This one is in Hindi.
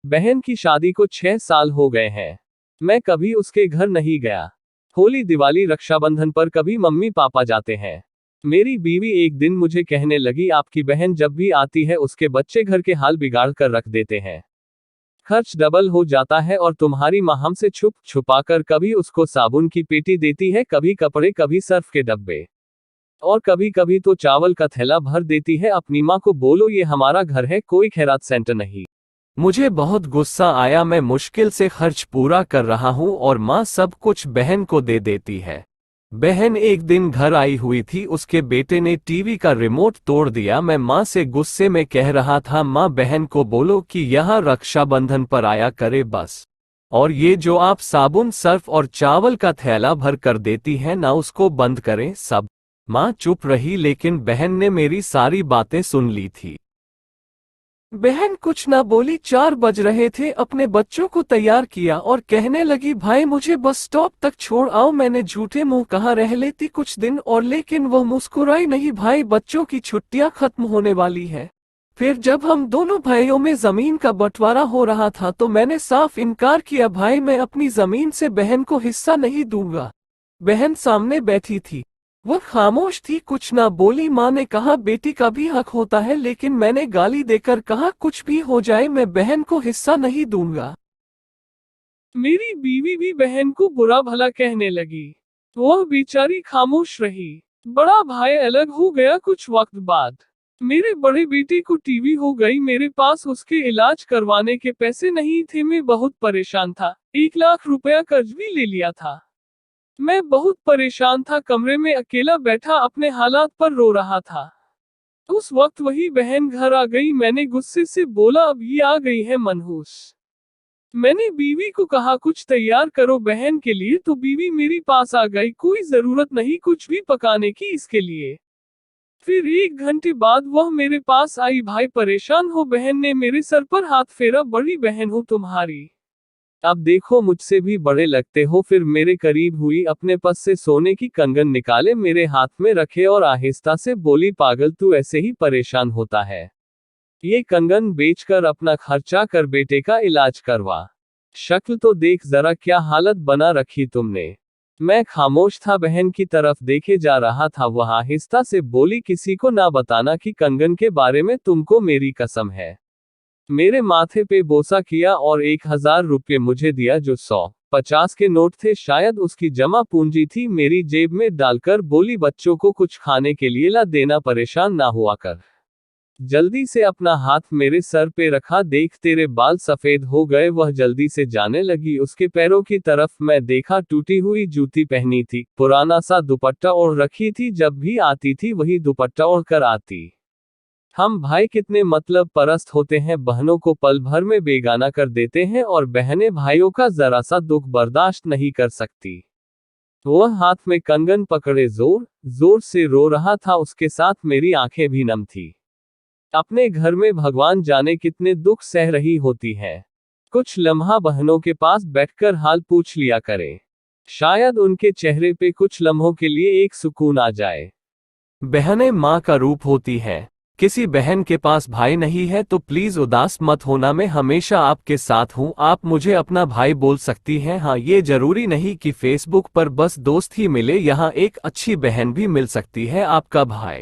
बहन की शादी को 6 साल हो गए हैं। मैं कभी उसके घर नहीं गया। होली, दिवाली, रक्षाबंधन पर कभी मम्मी पापा जाते हैं। मेरी बीवी एक दिन मुझे कहने लगी, आपकी बहन जब भी आती है उसके बच्चे घर के हाल बिगाड़ कर रख देते हैं। खर्च डबल हो जाता है और तुम्हारी माँ हमसे छुप छुपा कर कभी उसको साबुन की पेटी देती है, कभी कपड़े, कभी सर्फ के डब्बे, और कभी कभी तो चावल का थैला भर देती है। अपनी माँ को बोलो ये हमारा घर है, कोई खैरात सेंटर नहीं। मुझे बहुत गुस्सा आया। मैं मुश्किल से खर्च पूरा कर रहा हूँ और माँ सब कुछ बहन को दे देती है। बहन एक दिन घर आई हुई थी, उसके बेटे ने टीवी का रिमोट तोड़ दिया। मैं माँ से गुस्से में कह रहा था, माँ बहन को बोलो कि यहाँ रक्षाबंधन पर आया करे बस। और ये जो आप साबुन, सर्फ और चावल का थैला भर कर देती हैं ना, उसको बंद करें सब। माँ चुप रही, लेकिन बहन ने मेरी सारी बातें सुन ली थी। बहन कुछ ना बोली। 4 बज रहे थे, अपने बच्चों को तैयार किया और कहने लगी, भाई मुझे बस स्टॉप तक छोड़ आओ। मैंने झूठे मुंह कहा रह लेती कुछ दिन और, लेकिन वो मुस्कुराई नहीं। भाई बच्चों की छुट्टियां खत्म होने वाली है। फिर जब हम दोनों भाइयों में जमीन का बंटवारा हो रहा था तो मैंने साफ इनकार किया, भाई मैं अपनी जमीन से बहन को हिस्सा नहीं दूंगा। बहन सामने बैठी थी, वह खामोश थी, कुछ ना बोली। माँ ने कहा, बेटी का भी हक होता है, लेकिन मैंने गाली देकर कहा, कुछ भी हो जाए मैं बहन को हिस्सा नहीं दूंगा। मेरी बीवी भी बहन को बुरा भला कहने लगी। वह बेचारी खामोश रही। बड़ा भाई अलग हो गया कुछ वक्त बाद। मेरे बड़े बेटे को टीवी हो गई। मेरे पास उसके इलाज करवाने के पैसे नहीं थे। मैं बहुत परेशान था। 1 लाख रुपया कर्ज भी ले लिया था। मैं बहुत परेशान था, कमरे में अकेला बैठा अपने हालात पर रो रहा था। उस वक्त वही बहन घर आ गई। मैंने गुस्से से बोला, अब ये आ गई है मनहूस। मैंने बीवी को कहा, कुछ तैयार करो बहन के लिए, तो बीवी मेरी पास आ गई, कोई जरूरत नहीं कुछ भी पकाने की इसके लिए। फिर 1 घंटे बाद वह मेरे पास आई, भाई परेशान हो? बहन ने मेरे सर पर हाथ फेरा, बड़ी बहन हो तुम्हारी, अब देखो मुझसे भी बड़े लगते हो। फिर मेरे करीब हुई, अपने पास से सोने की कंगन निकाले, मेरे हाथ में रखे और आहिस्ता से बोली, पागल तू ऐसे ही परेशान होता है, ये कंगन बेचकर अपना खर्चा कर, बेटे का इलाज करवा। शक्ल तो देख जरा, क्या हालत बना रखी तुमने। मैं खामोश था, बहन की तरफ देखे जा रहा था। वह आहिस्ता से बोली, किसी को ना बताना कि कंगन के बारे में, तुमको मेरी कसम है। मेरे माथे पे बोसा किया और 1000 रुपये मुझे दिया, जो 100-50 के नोट थे, शायद उसकी जमा पूंजी थी। मेरी जेब में डालकर बोली, बच्चों को कुछ खाने के लिए ला देना, परेशान ना हुआ कर। जल्दी से अपना हाथ मेरे सर पे रखा, देख तेरे बाल सफेद हो गए। वह जल्दी से जाने लगी। उसके पैरों की तरफ मैं देखा, टूटी हुई जूती पहनी थी, पुराना सा दुपट्टा ओढ़ रखी थी, जब भी आती थी वही दुपट्टा ओढ़ कर आती। हम भाई कितने मतलब परस्त होते हैं, बहनों को पल भर में बेगाना कर देते हैं और बहनें भाइयों का जरा सा दुख बर्दाश्त नहीं कर सकती। वह हाथ में कंगन पकड़े जोर जोर से रो रहा था, उसके साथ मेरी आंखें भी नम थी। अपने घर में भगवान जाने कितने दुख सह रही होती है। कुछ लम्हा बहनों के पास बैठकर हाल पूछ लिया करें, शायद उनके चेहरे पे कुछ लम्हों के लिए एक सुकून आ जाए। बहनें माँ का रूप होती हैं। किसी बहन के पास भाई नहीं है तो प्लीज उदास मत होना, मैं हमेशा आपके साथ हूँ। आप मुझे अपना भाई बोल सकती हैं। हाँ, ये जरूरी नहीं कि फेसबुक पर बस दोस्त ही मिले, यहाँ एक अच्छी बहन भी मिल सकती है आपका भाई।